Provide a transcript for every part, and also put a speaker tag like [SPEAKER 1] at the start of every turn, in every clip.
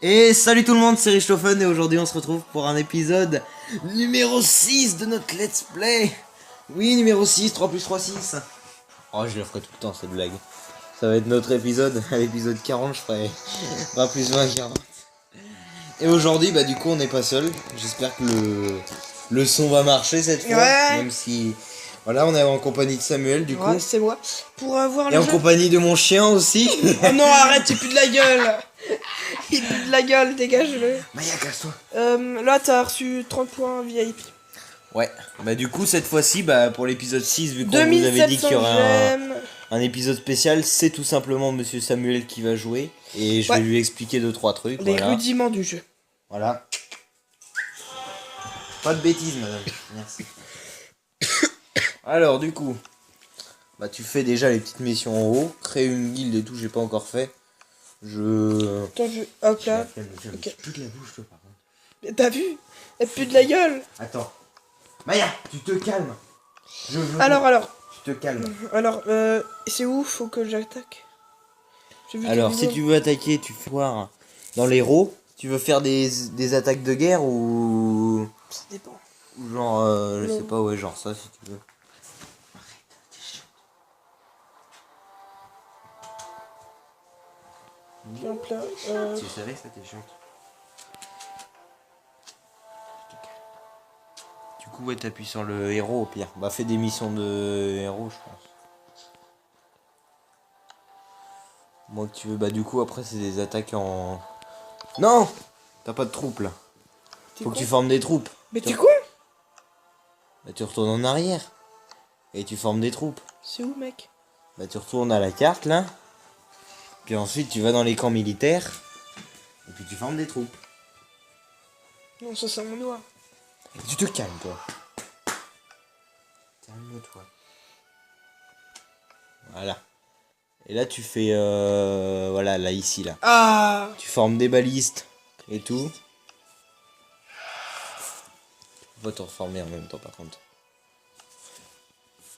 [SPEAKER 1] Et salut tout le monde, c'est Richthofen et aujourd'hui on se retrouve pour un épisode numéro 6 de notre Let's Play. Oui, numéro 6, 3 plus 3, 6. Oh, je le ferai tout le temps cette blague. Ça va être notre épisode, à l'épisode 40 je ferai 3 plus 20, 40. Et aujourd'hui, bah du coup on n'est pas seul. J'espère que le son va marcher cette fois.
[SPEAKER 2] Ouais.
[SPEAKER 1] Même si... Voilà, on est en compagnie de Samuel du coup.
[SPEAKER 2] Ouais, c'est moi. Pour avoir
[SPEAKER 1] Et
[SPEAKER 2] le
[SPEAKER 1] en
[SPEAKER 2] jeu.
[SPEAKER 1] compagnie de mon chien aussi.
[SPEAKER 2] Oh non, arrête, il pue de la gueule. Il pue de la gueule, dégage-le.
[SPEAKER 1] Maya, casse-toi.
[SPEAKER 2] Là, t'as reçu 30 points VIP.
[SPEAKER 1] Ouais, bah du coup cette fois-ci, bah pour l'épisode 6, vu qu'on vous avait dit
[SPEAKER 2] 2700
[SPEAKER 1] qu'il y aurait
[SPEAKER 2] gemmes.
[SPEAKER 1] un épisode spécial, c'est tout simplement Monsieur Samuel qui va jouer. Et je vais
[SPEAKER 2] Ouais.
[SPEAKER 1] lui expliquer 2-3 trucs.
[SPEAKER 2] Les
[SPEAKER 1] Voilà.
[SPEAKER 2] rudiments du jeu.
[SPEAKER 1] Voilà. Pas de bêtises, madame. Merci. Alors du coup, bah tu fais déjà les petites missions en haut. Créer une guilde et tout, j'ai pas encore fait.
[SPEAKER 2] Attends, hop
[SPEAKER 1] J'ai la
[SPEAKER 2] là.
[SPEAKER 1] flemme, je
[SPEAKER 2] Ok.
[SPEAKER 1] plus de la bouche toi par contre.
[SPEAKER 2] Mais t'as vu? Elle pue de la gueule.
[SPEAKER 1] Attends. Maya, tu te calmes.
[SPEAKER 2] Alors.
[SPEAKER 1] Tu te calmes.
[SPEAKER 2] C'est où faut que j'attaque? J'ai vu
[SPEAKER 1] Alors,
[SPEAKER 2] des
[SPEAKER 1] si
[SPEAKER 2] vidéos.
[SPEAKER 1] tu veux attaquer, tu fais voir dans l'héros. Tu veux faire des attaques de guerre ou
[SPEAKER 2] Ça dépend.
[SPEAKER 1] genre, je
[SPEAKER 2] Non.
[SPEAKER 1] sais pas, ouais, genre ça si tu veux.
[SPEAKER 2] Hop là.
[SPEAKER 1] Tu savais, ça t'es chiant. Du coup, ouais, t'appuies sur le héros au pire. Bah, fais des missions de héros, je pense. Moi que tu veux, bah, du coup, après, c'est des attaques en. Non! T'as pas de troupes là.
[SPEAKER 2] T'es
[SPEAKER 1] Faut que
[SPEAKER 2] con.
[SPEAKER 1] tu formes des troupes.
[SPEAKER 2] Mais t'es con?
[SPEAKER 1] Bah, tu retournes en arrière. Et tu formes des troupes.
[SPEAKER 2] C'est où, mec?
[SPEAKER 1] Bah tu retournes à la carte là. Puis ensuite tu vas dans les camps militaires. Et puis tu formes des troupes.
[SPEAKER 2] Non, ça c'est mon noir.
[SPEAKER 1] Et tu te calmes toi. Calme-toi. Voilà. Et là tu fais voilà là ici là.
[SPEAKER 2] Ah.
[SPEAKER 1] Tu formes des balistes et tout. Tu peux pas te reformer en même temps par contre.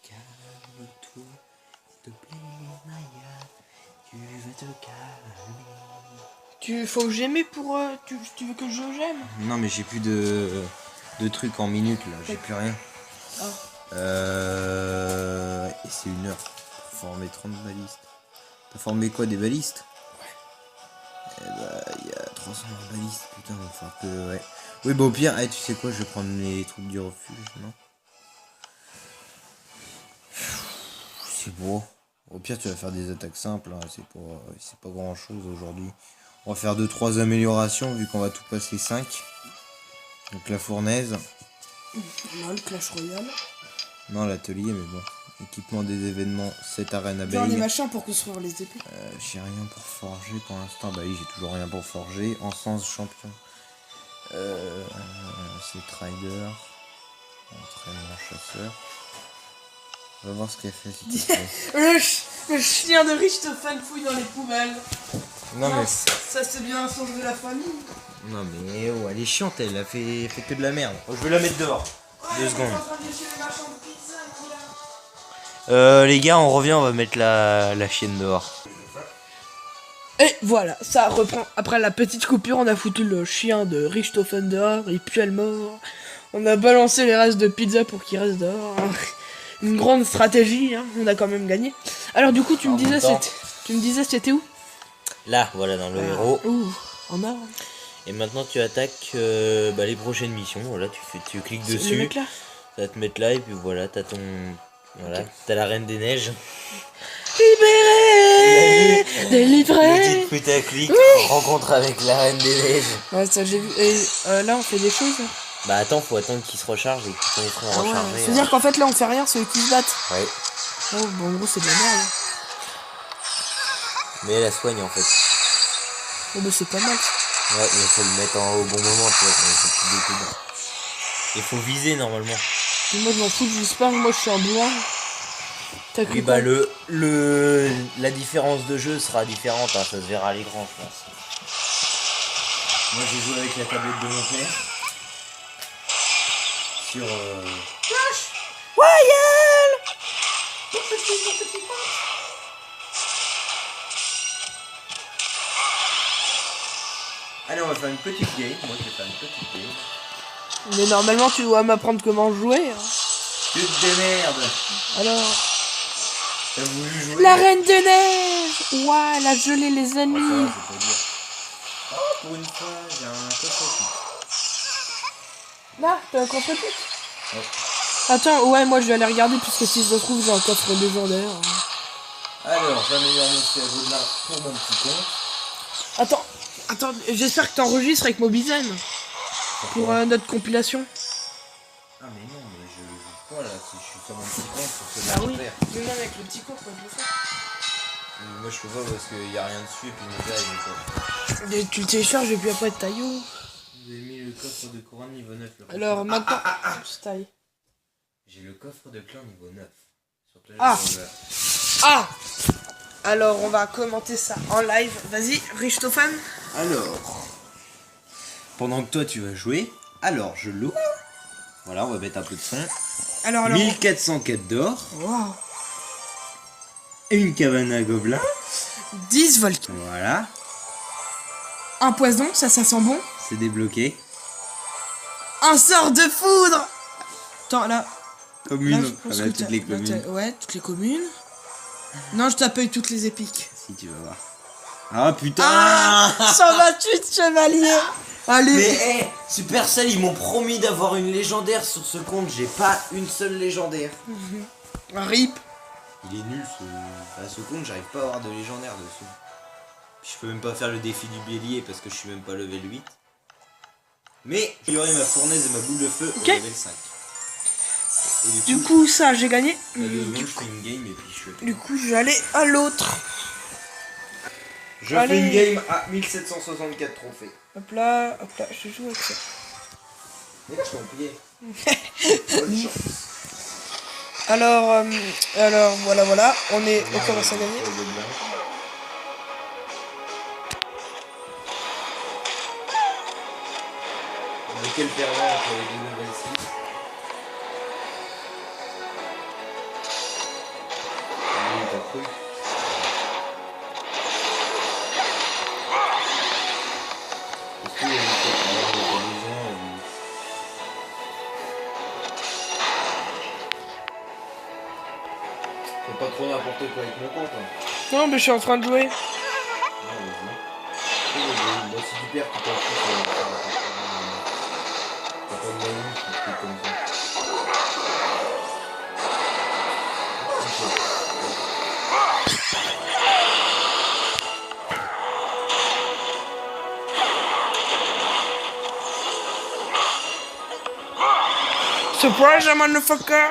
[SPEAKER 1] Calme-toi, s'il te plaît, Maya. Tu vas te calmer.
[SPEAKER 2] Faut que j'aime pour... tu veux que je j'aime?
[SPEAKER 1] Non mais j'ai plus de trucs en minutes là, j'ai plus rien.
[SPEAKER 2] Ah.
[SPEAKER 1] Et c'est 1 heure pour former 30 balistes. T'as formé quoi, des balistes? Ouais. Eh bah il y a 300 balistes, putain, il va falloir que... Ouais. Oui bah au pire, tu sais quoi, je vais prendre les troupes du refuge, non? C'est beau. Au pire tu vas faire des attaques simples, hein. C'est pas grand chose aujourd'hui. On va faire 2-3 améliorations vu qu'on va tout passer 5. Donc la fournaise.
[SPEAKER 2] Non, le Clash Royale.
[SPEAKER 1] Non, l'atelier, mais bon. Équipement des événements, 7 arènes
[SPEAKER 2] Genre les
[SPEAKER 1] abeilles.
[SPEAKER 2] machins pour construire les épées.
[SPEAKER 1] J'ai rien pour forger pour l'instant. Bah oui, j'ai toujours rien pour forger. Encens champion. C'est trader. Entraînement chasseur. On va voir ce qu'elle fait s'il te plaît.
[SPEAKER 2] Le chien de Richthofen fouille dans les poubelles.
[SPEAKER 1] Non mais.
[SPEAKER 2] Ça c'est bien un sens de la famille.
[SPEAKER 1] Non mais oh, elle est chiante, elle a fait que de la merde. Oh, je vais la mettre dehors. 2 secondes. Les gars, on revient, on va mettre la chienne dehors.
[SPEAKER 2] Et voilà, ça reprend. Après la petite coupure, on a foutu le chien de Richthofen dehors, il pue le mort. On a balancé les restes de pizza pour qu'il reste dehors. Une grande stratégie, hein. On a quand même gagné. Alors du coup, tu me disais c'était où?
[SPEAKER 1] Là, voilà, dans le héros.
[SPEAKER 2] Ouh, en or.
[SPEAKER 1] Et maintenant tu attaques les prochaines missions. Voilà, tu cliques
[SPEAKER 2] Le
[SPEAKER 1] dessus.
[SPEAKER 2] mec là.
[SPEAKER 1] Ça va te mettre là et puis voilà, t'as ton. Voilà, t'as la Reine des Neiges.
[SPEAKER 2] Libéré,
[SPEAKER 1] Le
[SPEAKER 2] délivré.
[SPEAKER 1] titre putaclic, rencontre avec la Reine des Neiges.
[SPEAKER 2] Ouais, ça j'ai vu. Et là, on fait des choses.
[SPEAKER 1] Bah attends, faut attendre qu'ils se rechargent et quand ils seront rechargés.
[SPEAKER 2] C'est-à-dire qu'en fait, là, on fait rien, ceux qui se battent.
[SPEAKER 1] Ouais,
[SPEAKER 2] Oh, bon, en gros, c'est de la merde.
[SPEAKER 1] mais elle la soigne en fait.
[SPEAKER 2] Oh, bah, c'est pas mal.
[SPEAKER 1] Ouais, mais faut le mettre au bon moment, tu vois, quand il faut plus de coups. Il faut viser normalement.
[SPEAKER 2] Mais moi, je m'en fous, je vise pas, moi, je suis un bourrin. T'as cru
[SPEAKER 1] Oui,
[SPEAKER 2] quoi?
[SPEAKER 1] bah la différence de jeu sera différente, hein, ça se verra à l'écran, je pense. Moi j'ai joué avec la tablette de mon père. Sur
[SPEAKER 2] Royal.
[SPEAKER 1] Allez, on va faire une petite game. Moi, je vais faire une petite game.
[SPEAKER 2] Mais normalement, tu dois m'apprendre comment jouer. Hein.
[SPEAKER 1] Tu te démerdes.
[SPEAKER 2] Alors.
[SPEAKER 1] T'as voulu jouer?
[SPEAKER 2] La Reine des Neiges. Ouah, elle a gelé les
[SPEAKER 1] Oh,
[SPEAKER 2] ennemis.
[SPEAKER 1] ça, c'est pas dur. Oh, pour une fois, j'ai un coffre.
[SPEAKER 2] Là, t'as un coffre tout.
[SPEAKER 1] Ouais.
[SPEAKER 2] Attends, ouais, moi je vais aller regarder puisque si je retrouve j'ai un coffre légendaire.
[SPEAKER 1] Alors, j'améliore mon cerveau de là pour mon petit compte.
[SPEAKER 2] Attends, j'espère que t'enregistres avec Mobizen pour notre compilation.
[SPEAKER 1] Ah mais non, mais je joue pas là, si je suis sur mon petit compte, sur ce
[SPEAKER 2] Ah oui,
[SPEAKER 1] père.
[SPEAKER 2] mais même avec le petit coffre, je le fais.
[SPEAKER 1] Moi je peux pas parce qu'il y a rien dessus et puis mon père il me coffre.
[SPEAKER 2] Et tu le télécharges et puis après taille.
[SPEAKER 1] Vous avez mis le coffre de couronne niveau 9 là.
[SPEAKER 2] Alors maintenant, je taille.
[SPEAKER 1] J'ai le coffre de clan niveau 9. Surtout
[SPEAKER 2] Ah alors on va commenter ça en live. Vas-y, Richthofen.
[SPEAKER 1] Alors, pendant que toi tu vas jouer, alors je loue. Voilà, on va mettre un peu de son.
[SPEAKER 2] Alors
[SPEAKER 1] 1400 quêtes d'or.
[SPEAKER 2] Wow.
[SPEAKER 1] Et une cabane à gobelins.
[SPEAKER 2] 10 volts.
[SPEAKER 1] Voilà,
[SPEAKER 2] Un poison, ça sent bon.
[SPEAKER 1] c'est débloqué.
[SPEAKER 2] Un sort de foudre. Attends là.
[SPEAKER 1] Commune,
[SPEAKER 2] Là, je pense
[SPEAKER 1] ah bah,
[SPEAKER 2] que
[SPEAKER 1] toutes les communes.
[SPEAKER 2] ouais, toutes les communes. Non, je t'appelle toutes les épiques.
[SPEAKER 1] Si tu vas voir. Ah putain.
[SPEAKER 2] Ah 128 chevaliers. Allez.
[SPEAKER 1] Mais hey, Supercell ils m'ont promis d'avoir une légendaire sur ce compte, j'ai pas une seule légendaire.
[SPEAKER 2] RIP.
[SPEAKER 1] Il est nul ce compte, j'arrive pas à avoir de légendaire dessus. Puis je peux même pas faire le défi du bélier parce que je suis même pas level 8. Mais j'aurai ma fournaise et ma boule de feu au level 5. Et
[SPEAKER 2] Du coup, ça, j'ai gagné.
[SPEAKER 1] je fais une game et puis je fais.
[SPEAKER 2] Du coup, je vais aller à l'autre.
[SPEAKER 1] Je
[SPEAKER 2] Allez.
[SPEAKER 1] fais une game à 1764 trophées.
[SPEAKER 2] Hop là, je joue avec ça.
[SPEAKER 1] Mais là, je t'en prie. Bonne chance.
[SPEAKER 2] Alors, voilà, on commence à gagner.
[SPEAKER 1] Quel pervers entre les deux nouvelles 6. Ah, t'as cru. Est-ce qu'il y a Fais pas trop n'importe quoi avec mon compte. Hein.
[SPEAKER 2] Non, mais je suis en train de jouer.
[SPEAKER 1] Ah, vas-y. Bah, si tu perds, tu t'en fous. T'as pas de bonus, un truc comme ça.
[SPEAKER 2] Surprise, motherfucker.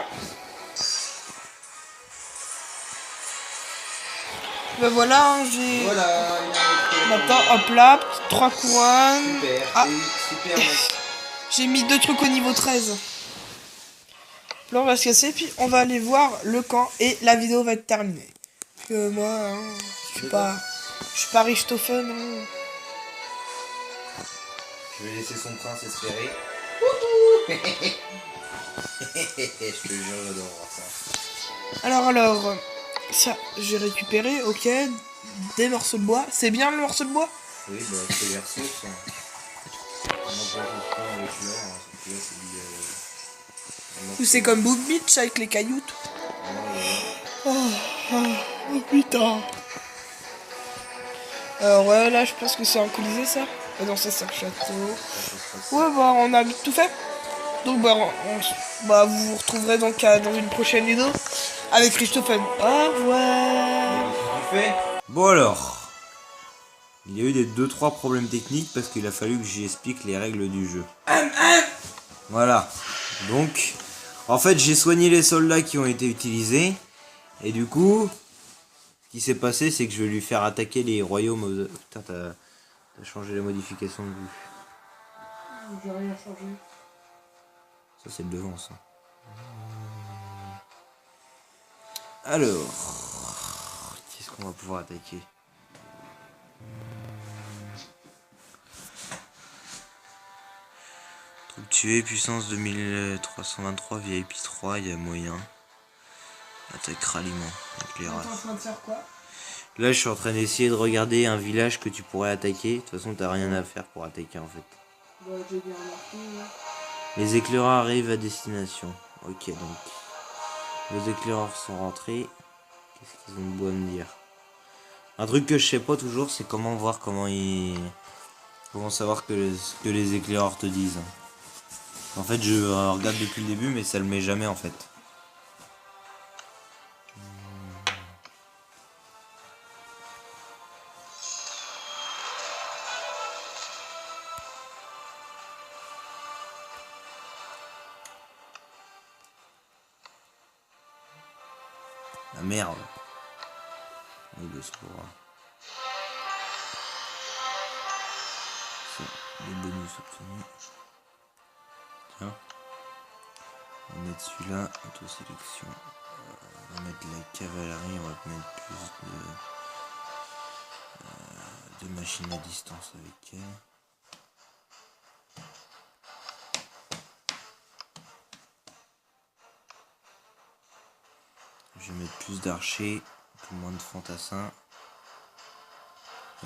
[SPEAKER 2] Ben voilà, hein, j'ai...
[SPEAKER 1] Voilà.
[SPEAKER 2] Maintenant, hop là, 3 couronnes.
[SPEAKER 1] Super.
[SPEAKER 2] Ah.
[SPEAKER 1] Super mec.
[SPEAKER 2] J'ai mis 2 trucs au niveau 13. Là, on va se casser, puis on va aller voir le camp et la vidéo va être terminée. Parce que moi, hein, je suis pas Richthofen. Hein.
[SPEAKER 1] Je vais laisser son prince espérer. Je te jure, j'adore voir ça.
[SPEAKER 2] Alors, ça, j'ai récupéré, ok, des morceaux de bois. C'est bien le morceau de bois?
[SPEAKER 1] Oui, bah c'est les ressources. On en pas avec l'or, hein, sauf que là c'est du...
[SPEAKER 2] Ou c'est comme Book Beach avec les cailloutes? Oh putain. Alors ouais, là je pense que c'est un colisée ça. Ah non, ça c'est un château. Ouais, bah on a tout fait. Donc bah vous vous retrouverez donc dans une prochaine vidéo avec Richthofen. Au revoir.
[SPEAKER 1] Bon alors, il y a eu des 2-3 problèmes techniques parce qu'il a fallu que j'explique les règles du jeu. Voilà, donc en fait j'ai soigné les soldats qui ont été utilisés et du coup ce qui s'est passé c'est que je vais lui faire attaquer les royaumes aux... Putain, t'as changé la modification de vue.
[SPEAKER 2] J'ai rien changé.
[SPEAKER 1] Ça c'est le devant ça. Alors, qu'est-ce qu'on va pouvoir attaquer? Troupe tuée, puissance 2323, VIP 3, il y a moyen. Attaque ralliement, éclairage.
[SPEAKER 2] T'es en train de faire quoi?
[SPEAKER 1] Là, je suis en train d'essayer de regarder un village que tu pourrais attaquer. De toute façon, t'as rien à faire pour attaquer en fait.
[SPEAKER 2] Bah, j'ai bien remarqué.
[SPEAKER 1] Les éclaireurs arrivent à destination. Ok, donc. Vos éclaireurs sont rentrés. Qu'est-ce qu'ils ont de beau à me dire? Un truc que je sais pas toujours, c'est comment voir comment savoir ce que les éclaireurs te disent. En fait, je regarde depuis le début, mais ça le met jamais en fait. La merde. Il doit se voir. C'est les bonus obtenus. Tiens. On va mettre celui-là, auto-sélection. On va mettre la cavalerie, on va mettre plus de machines à distance avec elle. Je vais mettre plus d'archers, plus moins de fantassins.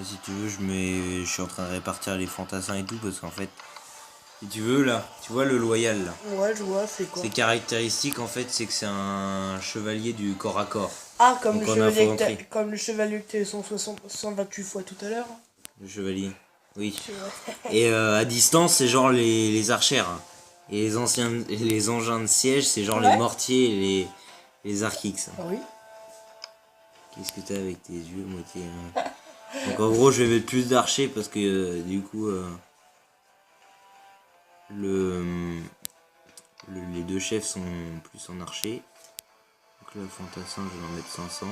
[SPEAKER 1] Et si tu veux, je suis en train de répartir les fantassins et tout parce qu'en fait, si tu veux là, tu vois le loyal là.
[SPEAKER 2] Ouais, je vois, c'est quoi?
[SPEAKER 1] Ses caractéristiques en fait, c'est que c'est un chevalier du corps à corps.
[SPEAKER 2] Ah, comme
[SPEAKER 1] Donc,
[SPEAKER 2] comme le chevalier que t'es 128 fois tout à l'heure.
[SPEAKER 1] Le chevalier, oui. Et à distance, c'est genre les archères. Et les engins de siège, c'est genre les mortiers et les arcs X.
[SPEAKER 2] Ah oui.
[SPEAKER 1] Qu'est-ce que t'as avec tes yeux moitié Donc en gros, je vais mettre plus d'archers parce que du coup, les deux chefs sont plus en archer. Donc là, fantassin, je vais en mettre 500.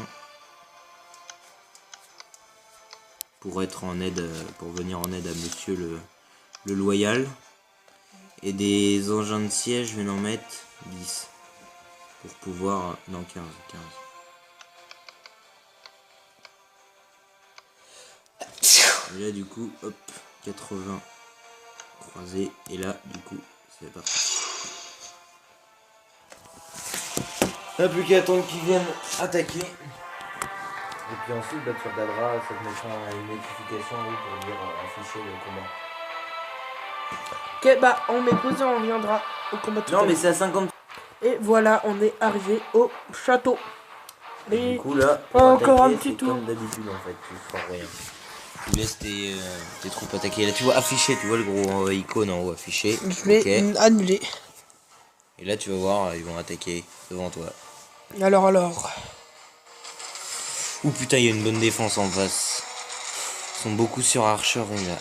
[SPEAKER 1] Pour être en aide, pour venir en aide à monsieur le loyal. Et des engins de siège, je vais en mettre 10. Pour pouvoir... Non, 15. Et là, du coup, hop, 80 croisés. Et là, du coup, c'est parti. T'as plus qu'à attendre qu'ils viennent attaquer. Et puis ensuite, bah, tu regarderas, ça te mettra une notification pour dire afficher le combat.
[SPEAKER 2] Ok, bah on met pause et on reviendra au combat tout à
[SPEAKER 1] Non, mais
[SPEAKER 2] l'heure.
[SPEAKER 1] c'est à 50.
[SPEAKER 2] Et voilà, on est arrivé au château.
[SPEAKER 1] Et du coup, là, pour
[SPEAKER 2] encore
[SPEAKER 1] attaquer,
[SPEAKER 2] un petit
[SPEAKER 1] c'est
[SPEAKER 2] tour.
[SPEAKER 1] comme d'habitude en fait, tu feras rien. Tu laisses tes troupes attaquer. Là, tu vois afficher, tu vois le gros icône en haut affiché.
[SPEAKER 2] Je vais
[SPEAKER 1] Ok.
[SPEAKER 2] annuler.
[SPEAKER 1] Et là, tu vas voir, ils vont attaquer devant toi.
[SPEAKER 2] Alors.
[SPEAKER 1] Ouh putain, il y a une bonne défense en face. Ils sont beaucoup sur Archer et là.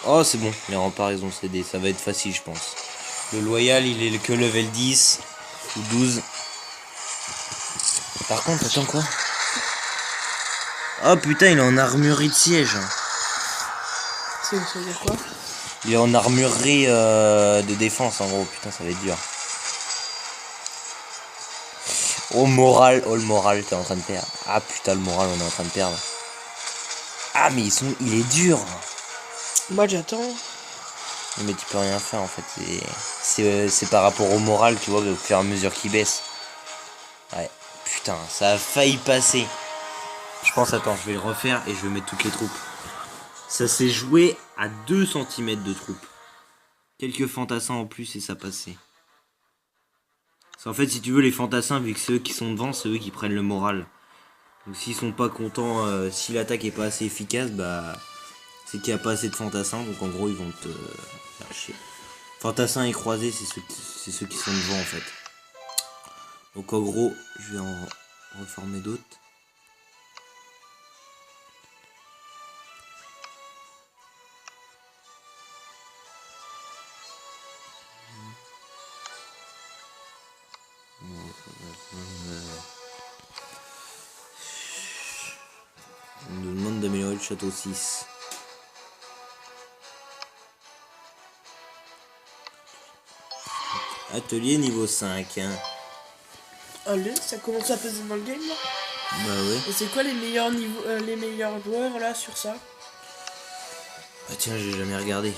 [SPEAKER 1] Oh, c'est bon, les remparts ils ont cédé, ça va être facile, je pense. Le loyal, il est que level 10 ou 12. Par contre, attends quoi? Oh putain, il est en armurerie de siège.
[SPEAKER 2] Ça veut dire quoi?
[SPEAKER 1] Il est en armurerie de défense en gros, putain, ça va être dur. Oh moral, oh le moral, t'es en train de perdre. Ah putain, le moral, on est en train de perdre. Ah mais il est dur.
[SPEAKER 2] Moi j'attends.
[SPEAKER 1] Mais tu peux rien faire en fait. C'est par rapport au moral, tu vois, au fur et à mesure qu'il baisse. Ouais, putain, ça a failli passer. Je pense, attends, je vais le refaire et je vais mettre toutes les troupes. Ça s'est joué à 2 cm de troupes. Quelques fantassins en plus et ça passait. En fait, si tu veux, les fantassins, vu que c'est eux qui sont devant, c'est eux qui prennent le moral. Donc s'ils sont pas contents, si l'attaque est pas assez efficace, bah c'est qu'il n'y a pas assez de fantassins, donc en gros ils vont te faire chier. Fantassins et croisés, c'est ceux qui sont devant en fait. Donc en gros, je vais en reformer d'autres. On nous demande d'améliorer le château 6. Atelier niveau 5. Hein.
[SPEAKER 2] Allez, ça commence à peser dans le game là.
[SPEAKER 1] Bah ouais.
[SPEAKER 2] Et c'est quoi les meilleurs niveaux, les meilleurs joueurs là sur ça?
[SPEAKER 1] Bah tiens, j'ai jamais regardé.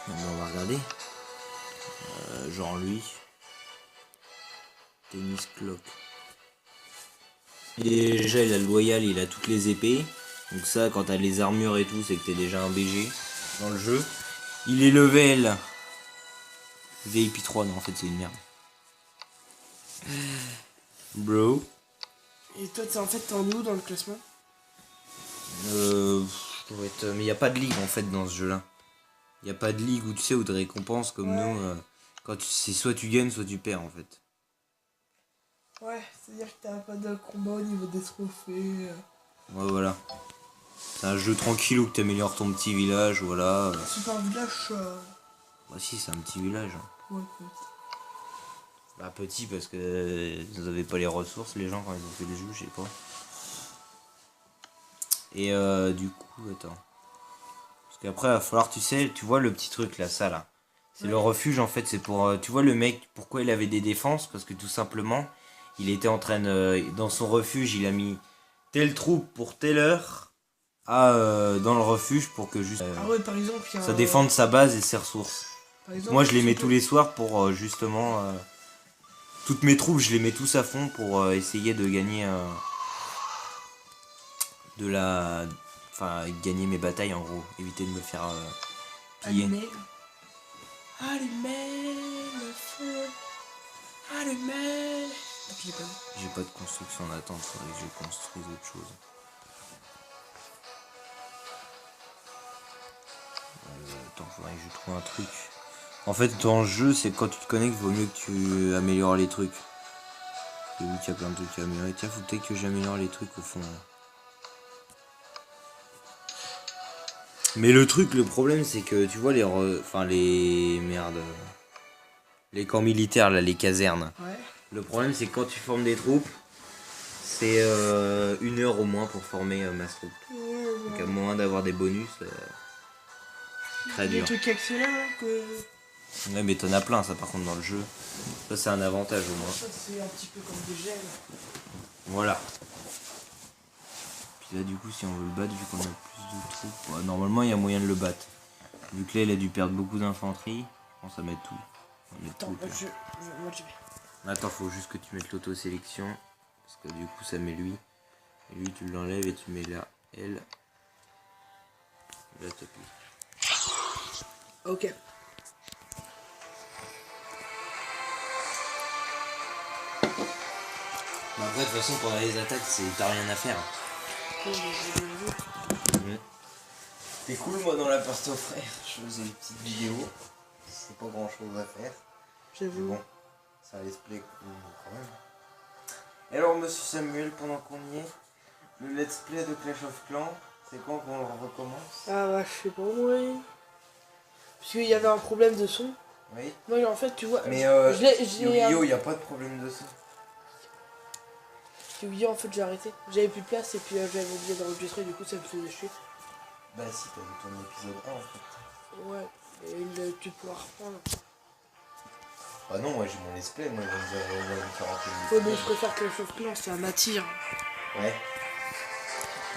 [SPEAKER 1] On va regarder. Genre lui. Tennis clock. Déjà il a le loyal, il a toutes les épées. Donc ça, quand t'as les armures et tout, c'est que t'es déjà un BG dans le jeu. Il est level VIP 3, non en fait c'est une merde. Bro.
[SPEAKER 2] Et toi, en fait, t'es en où dans le classement?
[SPEAKER 1] Mais y a pas de ligue en fait dans ce jeu là. Y a pas de ligue où tu sais où de récompenses comme nous. Quand c'est soit tu gagnes soit tu perds en fait.
[SPEAKER 2] Ouais, c'est-à-dire que t'as pas de combat au niveau des trophées.
[SPEAKER 1] Ouais voilà. C'est un jeu tranquille où tu améliores ton petit village, voilà.
[SPEAKER 2] C'est pas un village.
[SPEAKER 1] Bah si c'est un petit village. Hein.
[SPEAKER 2] Ouais,
[SPEAKER 1] Bah petit parce que ils avaient pas les ressources les gens quand ils ont fait les jeux, je sais pas. Et du coup, attends. Parce qu'après il va falloir, tu sais, tu vois le petit truc là, ça là. C'est le refuge en fait, c'est pour... tu vois le mec, pourquoi il avait des défenses? Parce que tout simplement, il était en train de... Dans son refuge, il a mis telle troupe pour telle heure dans le refuge pour que juste...
[SPEAKER 2] ah ouais, par exemple,
[SPEAKER 1] ça défende sa base et ses ressources.
[SPEAKER 2] Par exemple,
[SPEAKER 1] Moi je les mets tous les soirs pour justement... toutes mes troupes, je les mets tous à fond pour essayer de gagner... Enfin, gagner mes batailles en gros. Éviter de me faire piller.
[SPEAKER 2] Allumez le feu. Allumez.
[SPEAKER 1] J'ai pas de construction en attente, faudrait que je construise autre chose. Attends, faudrait que je trouve un truc. En fait, dans le jeu, c'est quand tu te connectes, vaut mieux que tu améliores les trucs. J'ai vu qu'il y a plein de trucs à améliorer. Tiens, faut peut-être que j'améliore les trucs au fond. Mais le truc, le problème, c'est que tu vois les camps militaires, là, les casernes.
[SPEAKER 2] Ouais.
[SPEAKER 1] Le problème, c'est que quand tu formes des troupes, c'est 1 heure au moins pour former ma troupe. Donc à moins d'avoir des bonus, très dur.
[SPEAKER 2] Des trucs accélérés que...
[SPEAKER 1] Ouais, mais t'en as plein, ça, par contre, dans le jeu. Ça, c'est un avantage, au moins.
[SPEAKER 2] Ça, c'est un petit peu comme des gels.
[SPEAKER 1] Voilà. Puis là, du coup, si on veut le battre, vu qu'on a plus de troupes... Ouais, normalement, il y a moyen de le battre. Vu que là, il a dû perdre beaucoup d'infanterie. On va mettre tout. On va mettre
[SPEAKER 2] Attends,
[SPEAKER 1] tout.
[SPEAKER 2] moi je vais.
[SPEAKER 1] Attends, faut juste que tu mettes l'auto-sélection. Parce que du coup, ça met lui. Et lui, tu l'enlèves et tu mets là, elle. Là, t'appuies.
[SPEAKER 2] Ok.
[SPEAKER 1] Mais après, de toute façon, pendant les attaques, t'as rien à faire. T'es cool, moi, dans la partie aux frères. Je faisais des petites vidéos. C'est pas grand chose à faire.
[SPEAKER 2] J'avoue.
[SPEAKER 1] Bon, ça let's play quand même. Et alors, monsieur Samuel, pendant qu'on y est, le let's play de Clash of Clans, c'est quand qu'on le recommence?
[SPEAKER 2] Ah bah, je sais pas, moi. Parce qu'il y avait un problème de son.
[SPEAKER 1] Oui.
[SPEAKER 2] Moi, en fait, tu vois.
[SPEAKER 1] Mais
[SPEAKER 2] Yu-Gi-Oh,
[SPEAKER 1] il n'y a pas de problème de son.
[SPEAKER 2] Yu-Gi-Oh, en fait, j'ai arrêté. J'avais plus de place et puis j'avais oublié d'enregistrer, du coup, ça me faisait chier.
[SPEAKER 1] Bah, si, t'as vu ton épisode 1 en fait.
[SPEAKER 2] Ouais, et tu pourras reprendre.
[SPEAKER 1] Bah, non, moi j'ai mon let's play, moi je vais me faire un peu.
[SPEAKER 2] Ouais, mais je préfère que Clash of Clans, ça m'attire.
[SPEAKER 1] Ouais.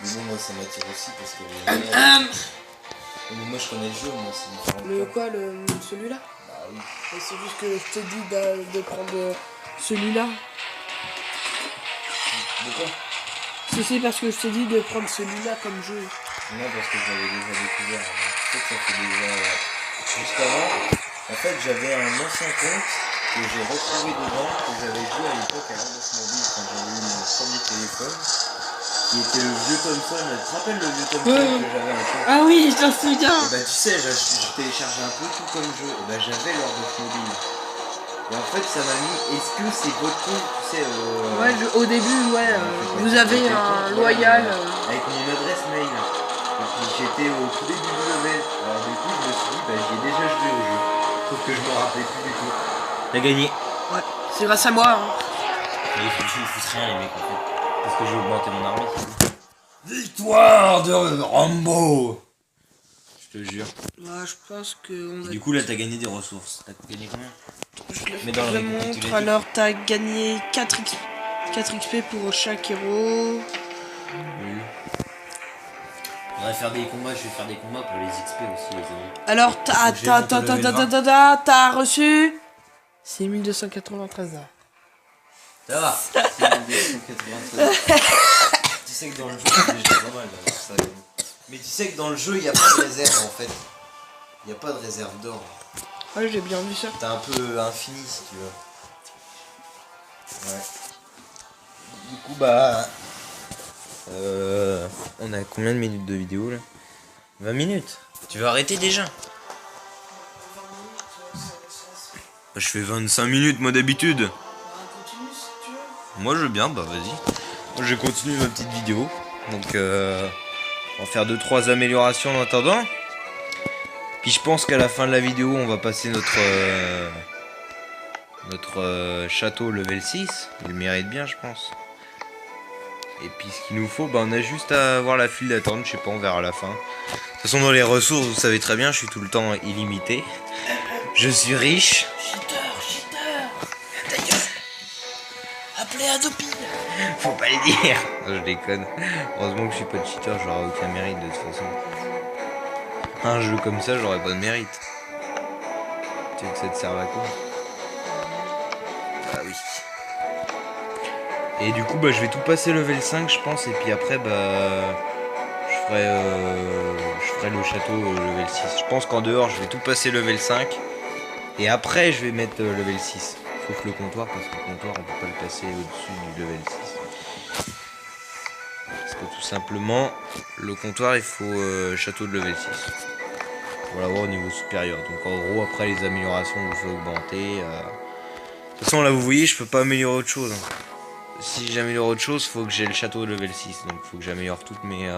[SPEAKER 1] Mais bon, moi ça m'attire aussi parce que. Mais moi je connais le jeu, moi c'est différent.
[SPEAKER 2] Le quoi, celui-là?
[SPEAKER 1] Bah oui.
[SPEAKER 2] Et c'est juste que je te dis de prendre celui-là.
[SPEAKER 1] De quoi?
[SPEAKER 2] C'est parce que je te dis de prendre celui-là comme jeu.
[SPEAKER 1] Non, parce que j'avais déjà découvert. En fait, ça fait déjà. Juste avant, en fait, j'avais un ancien compte que j'ai retrouvé dedans, que j'avais joué à l'époque à l'Ardos Mobile quand j'avais eu mon premier téléphone. Qui était le vieux Thompson. Tu te rappelles le vieux Thompson que j'avais un peu?
[SPEAKER 2] Ah oui, je t'en souviens.
[SPEAKER 1] Et bah, tu sais, j'ai téléchargé un peu tout comme jeu. Et bah, j'avais l'Ardos Mobile. Et en fait, ça m'a mis. Est-ce que c'est votre compte, tu sais
[SPEAKER 2] Ouais, au début, ouais. Vous avez un loyal.
[SPEAKER 1] Avec mon adresse mail. Et puis j'étais au tout début du level. Alors du coup je me suis dit bah j'ai déjà joué au jeu. Sauf que je me rappelais plus du tout. T'as gagné.
[SPEAKER 2] Ouais, c'est grâce à moi. Hein.
[SPEAKER 1] Mais ils foutent rien les mecs en fait. Parce que j'ai augmenté mon armée. Victoire de Rambo. Je te jure.
[SPEAKER 2] Ouais, je pense que.
[SPEAKER 1] Du coup là t'as gagné des ressources. T'as gagné combien?
[SPEAKER 2] Je te montre. Alors t'as gagné 4 XP pour chaque héros.
[SPEAKER 1] Oui. Faudrait faire des combats, je vais faire des combats pour les XP aussi, les amis.
[SPEAKER 2] Alors t'as reçu 6293 $.
[SPEAKER 1] Ça va. 6293. Tu sais que dans le jeu, c'est déjà pas mal d'avoir ça. Mais tu sais que dans le jeu, il n'y a pas de réserve en fait. Il n'y a pas de réserve d'or.
[SPEAKER 2] Ouais, j'ai bien vu ça.
[SPEAKER 1] T'es un peu infini si tu veux. Ouais. Du coup, bah. On a combien de minutes de vidéo là? 20 minutes. Tu veux arrêter déjà? Je fais 25 minutes moi d'habitude. Moi je veux bien, bah vas-y. Moi je continue ma petite vidéo. Donc on va faire 2-3 améliorations en attendant. Puis je pense qu'à la fin de la vidéo on va passer notre château level 6. Il le mérite bien je pense. Et puis ce qu'il nous faut, bah on a juste à avoir la file d'attente, je sais pas, on verra à la fin. De toute façon dans les ressources, vous savez très bien, je suis tout le temps illimité. Je suis riche.
[SPEAKER 2] Cheater. Ta gueule. Appelez Adopi.
[SPEAKER 1] Faut pas le dire. Non, je déconne. Heureusement que je suis pas de cheater, j'aurais aucun mérite de toute façon. Un jeu comme ça, j'aurais pas de mérite. Tu veux que ça te serve à quoi? Ah oui. Et du coup, bah je vais tout passer level 5 je pense, et puis après, bah je ferai le château level 6. Je pense qu'en dehors, je vais tout passer level 5. Et après, je vais mettre level 6. Sauf le comptoir, parce que le comptoir, on peut pas le passer au-dessus du level 6. Parce que tout simplement, le comptoir, il faut château de level 6. Pour l'avoir au niveau supérieur. Donc en gros, après les améliorations, vous faites augmenter. De toute façon, là, vous voyez, je peux pas améliorer autre chose. Si j'améliore autre chose, faut que j'ai le château de level 6. Donc faut que j'améliore tous mes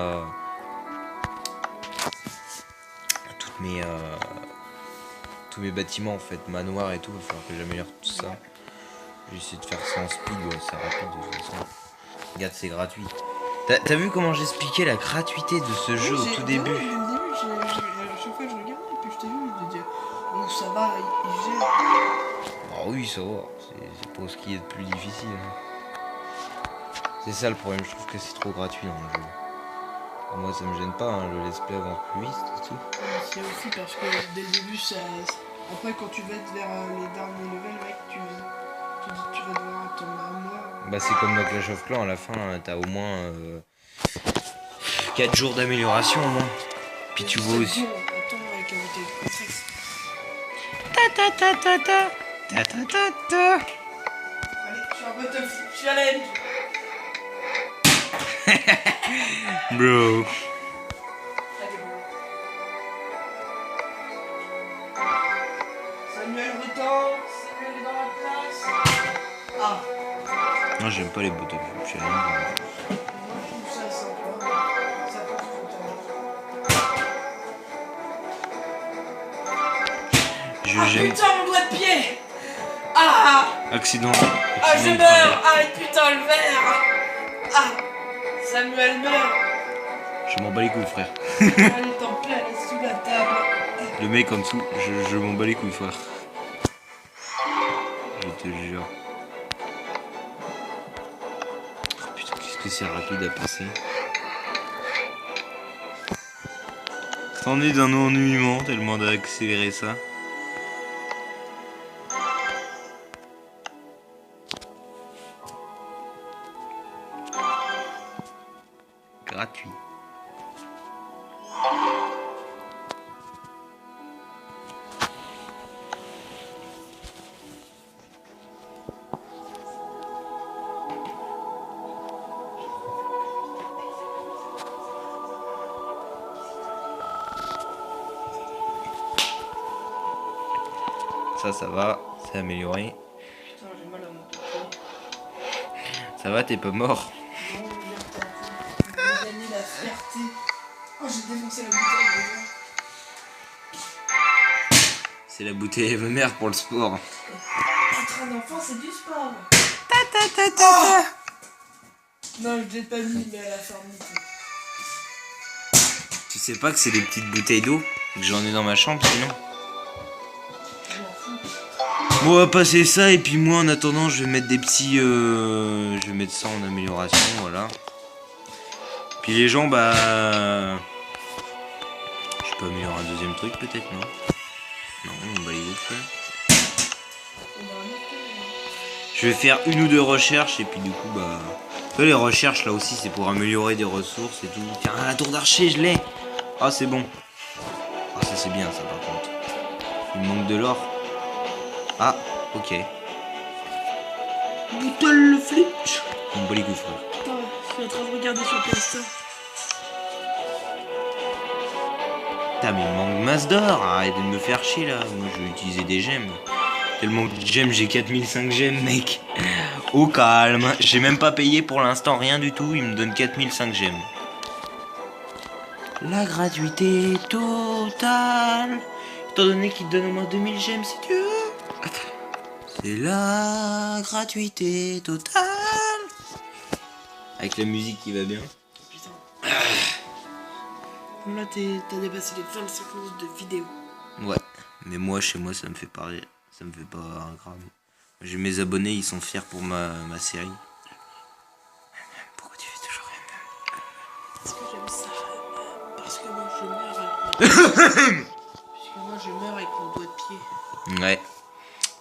[SPEAKER 1] bâtiments en fait, manoirs et tout. Il va falloir que j'améliore tout ça. Je vais essayer de faire ça en speed, ouais, c'est rapide de toute façon. Regarde, c'est gratuit. T'as vu comment j'expliquais la gratuité de ce jeu au tout début?
[SPEAKER 2] Au début, chaque fois que je regardais, et puis je t'ai vu, je me disais, bon, ça va, il gère.
[SPEAKER 1] Ah oui, ça va. C'est pour ce qui est de plus difficile. C'est ça le problème, je trouve que c'est trop gratuit dans le jeu. Moi ça me gêne pas, hein, le let's play avance plus vite, c'est tout.
[SPEAKER 2] C'est aussi parce que dès le début, ça. Après, quand tu vas être vers les derniers levels, mec, tu vas devoir ton armoire.
[SPEAKER 1] Bah c'est comme dans Clash of Clans, à la fin, t'as au moins 4 jours d'amélioration au moins. Puis tu vois aussi.
[SPEAKER 2] Attends, avec la bouteille de Contrex. Allez, je suis en Battlefield Challenge.
[SPEAKER 1] Bro.
[SPEAKER 2] Samuel Breton, Samuel est dans la place. Ah.
[SPEAKER 1] Non, j'aime pas les Battlefield Challenge.
[SPEAKER 2] Moi je trouve ça sympa. Ça passe tout le temps.
[SPEAKER 1] J'aime.
[SPEAKER 2] Putain, mon doigt de pied. Ah.
[SPEAKER 1] Accident.
[SPEAKER 2] Ah, je meurs. Ah, putain, le verre. Ah. Samuel meurt.
[SPEAKER 1] Je m'en bats les couilles, frère.
[SPEAKER 2] Allez, tant pis, elle est sous la table.
[SPEAKER 1] Le mec en dessous, je m'en bats les couilles, frère. Je te jure. Oh putain, qu'est-ce que c'est rapide à passer. C'en est d'un ennuiement tellement d'accélérer ça. Gratuit. Ça va, c'est amélioré.
[SPEAKER 2] Putain, j'ai mal à mon pied.
[SPEAKER 1] Ça va, t'es pas mort?
[SPEAKER 2] Non, bien tenté. J'ai gagné la fierté. Oh, j'ai défoncé la bouteille déjà.
[SPEAKER 1] C'est la bouteille de mer pour le sport.
[SPEAKER 2] Être un enfant, c'est du sport. Oh non, je l'ai pas mis, mais à la ferme.
[SPEAKER 1] Tu sais pas que c'est des petites bouteilles d'eau? Que j'en ai dans ma chambre sinon? Bon, on va passer ça et puis moi en attendant je vais mettre des petits je vais mettre ça en amélioration, voilà. Puis les gens bah je peux améliorer un deuxième truc peut-être, non? Non, on va les autres faire. Je vais faire une ou deux recherches et puis du coup bah Les recherches là aussi c'est pour améliorer des ressources et tout. Tiens, la tour d'archer je l'ai. Ah c'est bon. Ah ça c'est bien ça par contre. Il me manque de l'or. Ah ok.
[SPEAKER 2] Bouteille le flitch.
[SPEAKER 1] Une bonne écoute frère.
[SPEAKER 2] Putain, je suis en train de regarder sur Play Store.
[SPEAKER 1] Putain mais il me manque masse d'or. Arrête de me faire chier là. Moi je vais utiliser des gemmes. Tellement de gemmes, j'ai 4005 gemmes mec. Au calme. J'ai même pas payé pour l'instant rien du tout. Il me donne 4005 gemmes. La gratuité totale. Étant donné qu'il te donne au moins 2000 gemmes si tu veux. C'est la gratuité totale. Avec la musique qui va bien.
[SPEAKER 2] Putain. Là, t'as dépassé les 25 minutes de vidéo.
[SPEAKER 1] Ouais. Mais moi, chez moi, ça me fait pas rire. Ça me fait pas un gramme. J'ai mes abonnés, ils sont fiers pour ma série. Pourquoi tu fais toujours
[SPEAKER 2] Parce que j'aime ça. Parce que moi, je meurs avec Parce que moi, je meurs avec mon doigt de pied.
[SPEAKER 1] Ouais.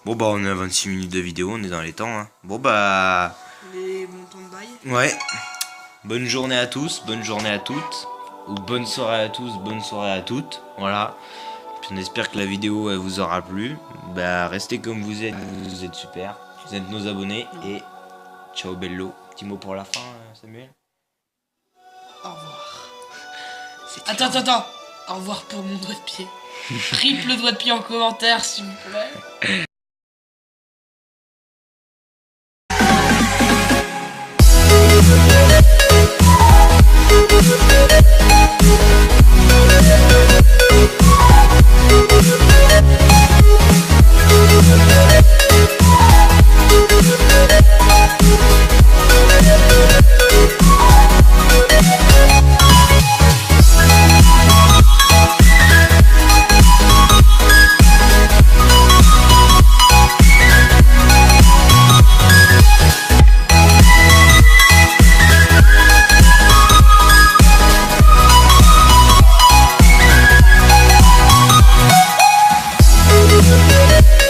[SPEAKER 1] Bon bah on est à 26 minutes de vidéo, on est dans les temps hein. Bon bah...
[SPEAKER 2] Les montants de bail.
[SPEAKER 1] Ouais. Bonne journée à tous, bonne journée à toutes. Ou bonne soirée à tous, bonne soirée à toutes. Voilà. Puis on espère que la vidéo elle vous aura plu. Bah restez comme vous êtes super. Vous êtes nos abonnés et ciao bello. Petit mot pour la fin Samuel.
[SPEAKER 2] Au revoir. Attends. Au revoir pour mon doigt de pied. Triple doigt de pied en commentaire s'il vous plaît.